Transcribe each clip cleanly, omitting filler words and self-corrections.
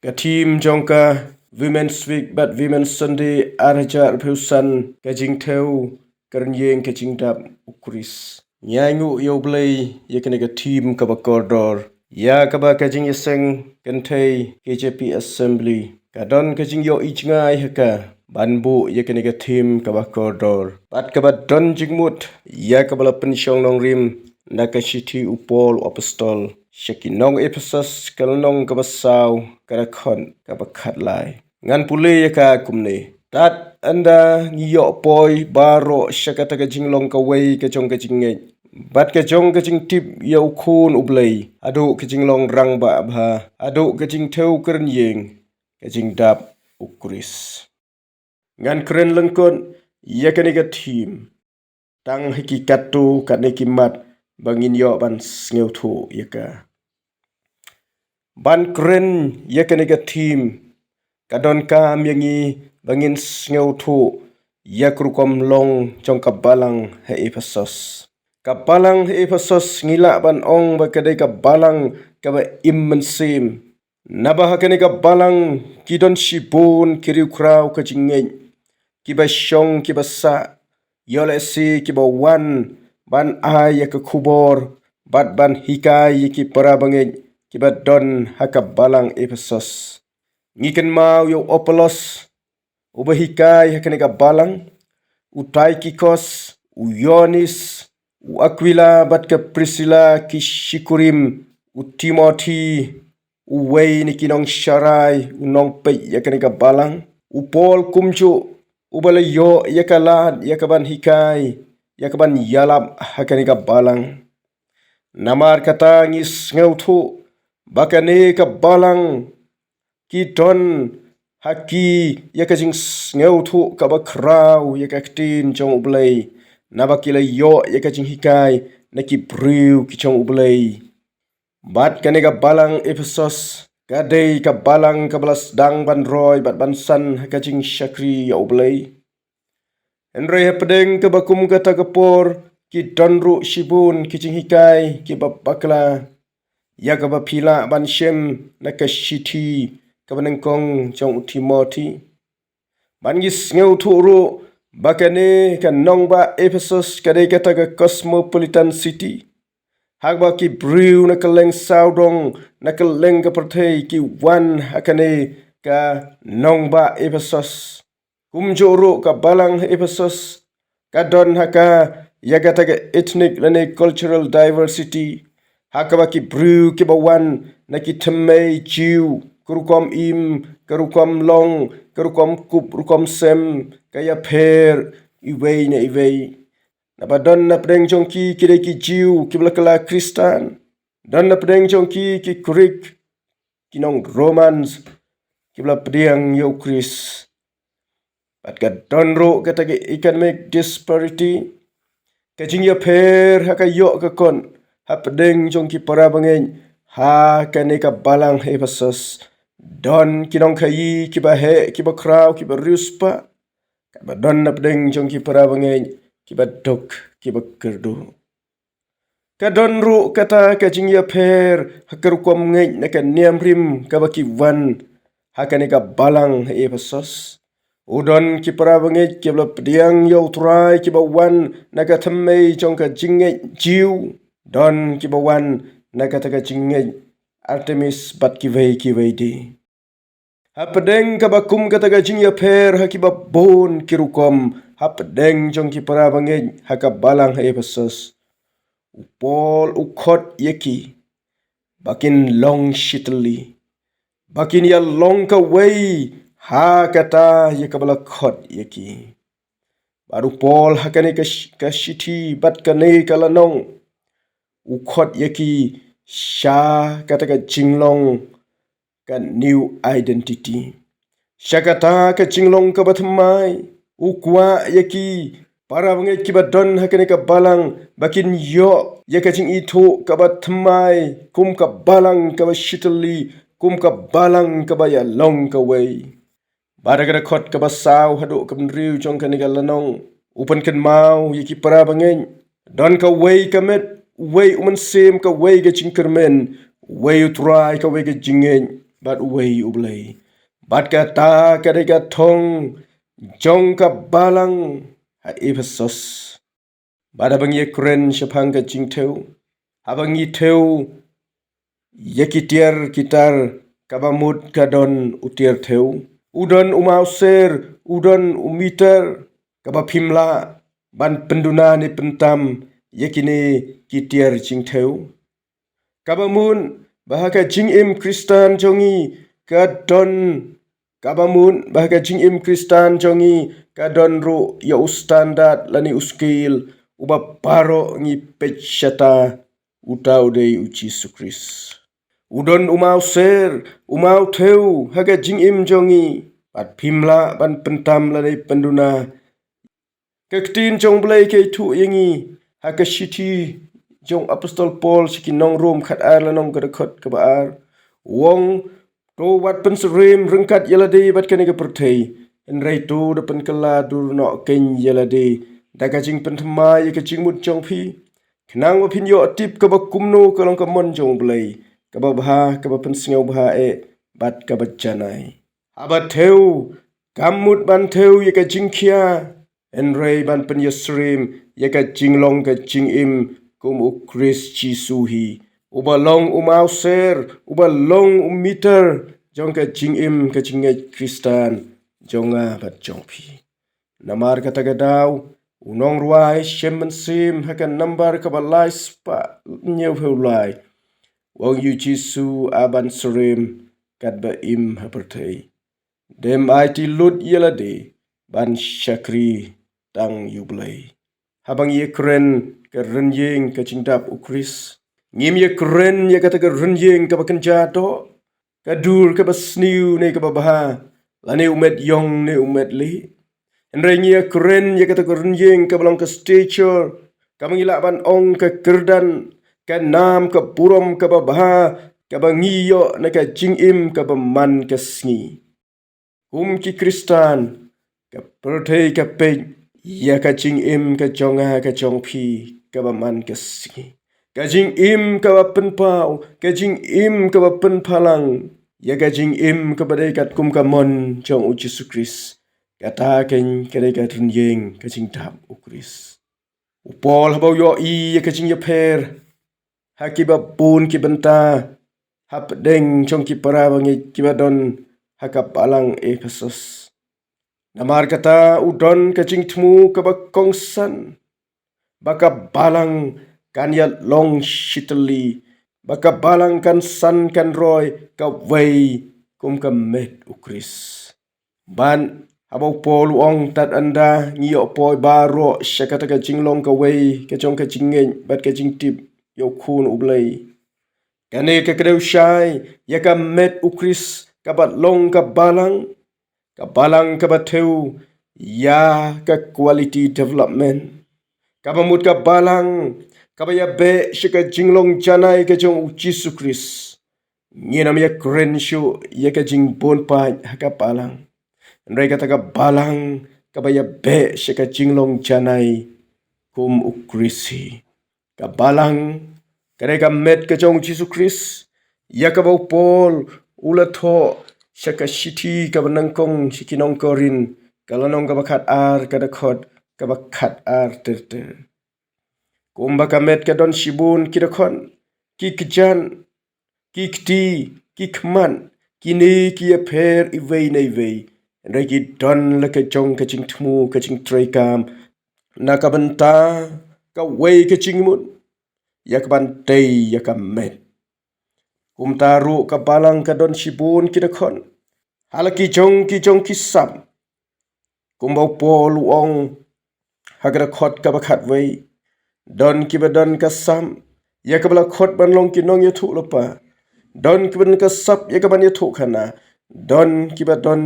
Ka team jongka Women's Week but Women's Sunday arja rphusan ka jingtheu karnyeng ka jingdap ukris. Nyangu yo blay yakene ka team ka bakordor. Ya ka ba ka jing yeseng kentay KJP Assembly. Ka don ka jing yo ichngai haka banbu yakene ka team ka bakordor. Pat ka ba don jingmut ya ka bala pensyong nong rim nakashiti upol apostol. Shakinong Ephesus kalnong kabasaw karakon kabakhatlay. Ngan puli yaka kumne. Tat anda ngiyo poy baro syakataga jinglong kaway kajong kajingay. Bat kajong kajing tip yaw kun ublay. Adu kajinglong rang ba abha. Adu kajing tew kerenyeng. Kajing dap ukris. Ngan keren lengkon yakaniga team. Tang hikikatu kanekimat. Bangin yo ban ngeu thu yaka. Ban keren yakaniga team. Kadon kam yangi bangin ngeu thu yakrukom long jong kabalang he Ephesus. Kabalang he Ephesus ngila ban ong bakadai kabalang kaba immensim. Nabahakani kabalang kidon shibun kiriu krau kajingeng. Kiba syong kiba sa. Yole si kiba wan. Ban ay yaka kubor, bat ban hikai yaki parabangin, kiba don haka balang Ephesus. Ngikan mau yo Opolos, ubahikai haka nega balang, utai kikos, uyonis, Aquila bat ka Priscilla ki Shikurim, Timothy, uwei ni kinong syarai, unong pei yaka nega balang, upol kumcu, ubalayo yaka lad yaka ban hikai, yakaban yalap hakani ka balang. Namar kata ngis ngeu thu bakane ka balang kiton haki yakajing ngeu thu ka bakrau yakaktin jong ublay. Nabakila yo yakajing hikai naki briu ki jong ublay. Bat kane ka balang Ephesus kadai ka balang ka balas dang ban roy bat bansan hakajing syakri ya ublay. Enrei hapedeng ke bakum kata kepor ki donru shibun ki jinghikai ki babakla ya ka bapila ban shem nakashiti ka banengkong jong Timothy ban gis ngeu thuru bakane ka nongba Ephesus kadai kata ka cosmopolitan city hagba ki briu nakaleng saudong nakaleng ka perthei ki wan hakane ka nongba Ephesus kumjoro ka balang Ephesus kadon haka yagataga ethnic lane cultural diversity haka baki bru kibawan naki temei Jew kurukom im kurukom long kurukom kup kurukom sem kaya per iwei na iwei nabadon na pedeng jongki kide ki Jew kiblakala Kristan don na pedeng jongki ki Greek kinong Romans kibla pedeng yo Chris. Pat ka donro kata ke economic disparity kajing ya per haka yo ka kon hapdeng jong ki para bangeng ha kane ka balang Ephesus don kinong kai ki ba he ki ba krau ki ba ruspa ka ba don napdeng jong ki para bangeng ki ba dok ki ba kerdu ka donro kata kajing ya per hakar kom ngeng na ka niam rim ka ba ki wan haka ne ka balang Ephesus. Udon ki para bangit ki bla pediang yo trai ki bawan naga thamei jong ka jinge jiu don ki bawan naga taka jinge Artemis bat ki vei di hapdeng ka bakum ka taga jingya per haki babon ki rukom hapdeng jong ki para bangit haka balang Ephesus upol ukot yeki bakin long shitli bakin ya long ka wei ha kata ye kabala khot yeki baru pol hakane ka shiti bat kane kalanong ukhot yeki sha kata ka jinglong ka new identity syakata ka jinglong ka bathmai ukwa yeki para bangai kibadon hakane ka balang bakin yo yeka jing itu ka bathmai kum ka balang ka shitli kum ka balang ka baya long ka wei Badagara kot ka basaw hadu ka benriu jong ka nigalanong upan kan mau yiki para bangeng don ka wei ka met wei uman sem ka wei ga jingkermen wei utrai ka wei ga jingen bat uwei ublei. Bat kata kadega thong jong ka balang ha Ephesus. Bada bangi kren syapang ka jing teu. Habangi teu yakitiar kitar kabamut kadon utiar teu. Udon umauser, udon umiter kabapimla ban penduna ni pentam yakini kitiar jing teu. Kabamun bahaka jing im Kristan jongi kadon kabamun bahaka jing im Kristan jongi kadon ro ya standard lani uskil uba paro ngi pechata utau dei uci sukris. Udon umau ser, umau teu haga jing im jongi pat pimla ban pentam lani penduna kaktin jong blai ke tu yangi haga shiti jong apostol Paul sikinong Rom khat ar lanong kadakot kabaar wong to wat penserim rengkat yalade bat kene ke pertei enrai to depan kala dur no ken yalade daga jing penthma ye ke jing mut jong phi kenang wa phin yo tip ka ba kumno kalong ka mon jong blai ka ba bha ka ba pensngau bha e bat ka ba janai aba theu kamut ban theu ye ka jing khia enrai ban pen yesrim ye ka jing long ka jing im kum ukris chisuhi uba long umau ser uba long umiter jong ka jing im ka jing Kristan jonga bat jong phi namar kata gadau unong ruai shemen sim hakan nambar ka balai spa nyeu heulai wong yu jisu aban serim kat ba im hapertei dem IT lut yelade ban syakri tang yublai habang ye keren ke renjing ke cingdap ukris ngim ye keren ye kata ke renjing ke bakenja do kadur ke basniu ne ke babaha lane umet yong ne umet li enrai ye keren ye kata ke renjing ke belong ke stature ke mengilak ban ong ke kerdan ke nam ke purom ke babaha ke bangiyo ne ke jingim ke beman ke sngi ki Kristan ke pertei ke pej ya ka jing im ka jonga ka jong phi ka ba man ka si ka jing im ka ba pen pau ka jing im ka ba pen phalang ya ka jing im ka ba dei kat kum ka mon jong u Jesu Kris ka ta ken ka dei ka run yeng ka jing tap u Kris u pol ha yo i ya ka jing ya per ha ki ba pun ki benta hap deng jong ki para bangi ki ba don ha ka palang Ephesus namar kata udon kacing temu kaba kongsan baka balang kan ya long shitali baka balang kan san kan roy ka wei kum ka met ukris ban abau pol ong tat anda ngio poi baro syakata ka jinglong ka wei ka jong ka jingen bat ka jing tip yo khun ublai kane ka kedeu syai ya ka met ukris ka bat long ka balang kabalang kabateu ya ka quality development kabamut kabalang kabaya be shika jinglong janai ka jong Jesu Kris nginam ya krenshu ya ka jing bon pa ka balang ndai kata ka balang kabaya be shika jinglong janai kum ukrisi kabalang kare ka met ka jong Jesu Kris ya ka bau Paul ulatho syaka shiti ka banangkong sikinong korin kalanong ka bakat ar kada khod ka bakat ar ter kumba kamet ka don shibun kidakon ki kjan ki kti ki khman kini ki apher iwei nei wei ndai ki don la ka jong ka jing thmu ka jing traikam na ka banta ka wei ka jing mun yak ban tei yak met kum taru ka balang ka don shibun kidakon halaki jong ki sam kumbau pol ong hagra khot ka bakhat wei don ki badon ka sam ya ka bala khot ban long ki nong ya thu lopa don ki ban ka sap ya ka ban ya thu khana don ki badon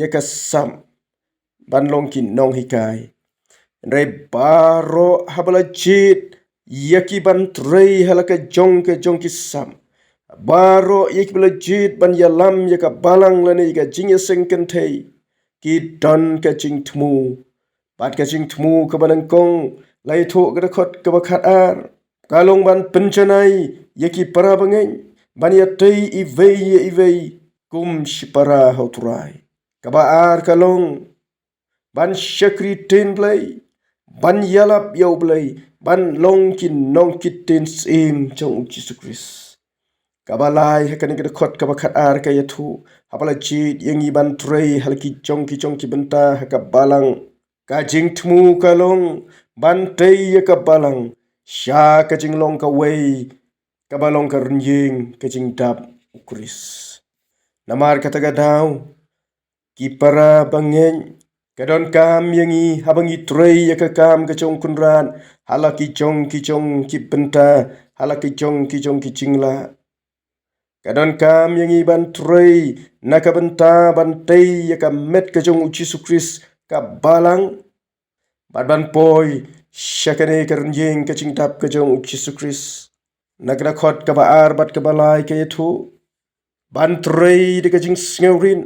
ya ka sam ban long ki nong hikai rei baro habala jit ya ki ban trei halaka jong ki sam baro yek bela jit ban yalam ya ka balang lane ka jingya sengken thei ki don ka jing thmu pat ka jing thmu ka banang kong lai tho ka khot ka bakhat ar kalong ban penchanai yeki para bangeng ban ya tei i vei kum shipara hauturai. Kabaar kalong ban syakri ten blai, ban yalap yau blai, ban longkin nongkit ten sim trong Jesus Christ. Kabalai hakani kedekot kabakat ar kayatu, hapala jid yang iban turai halki ki benta hakabalang, kajing temu kalong, bantai yakabalang, sya kajing long kawai, kabalong karnying kajing dap ukris. Namar kata gadau, kipara bangen, kadon kam yangi habangi turai yakakam kacong kunran, halaki ki kibenta, halaki ki cingla. Kadon kam yangi ban turai nakabenta bantai yakamet kacong Jesus Christ kabalang, badban poi syakane karnying kacing dap kacong Jesus Christ. Nagrakot kabaar bat kabalai kayatu, bantrai de kajing ngeurin,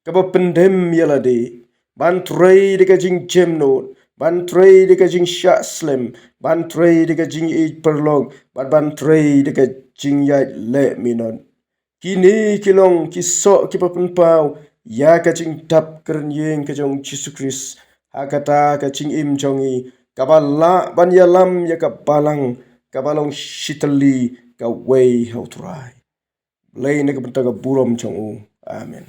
kaba pendem yalade, bantrai de kajing jemnot, bantrai de kajing syaslem, bantrai de kajing perlog, bantrai de kajing yai le minon. Kini kilong kisok kipapenpau, ya kajing dap kernyeng kajong Jesus Christ, hakata kajing im jongi, kabala ban yalam ya kabalang, kabalong shitali kawai hauturai. Lain nak bentaga buram chong u. Amen.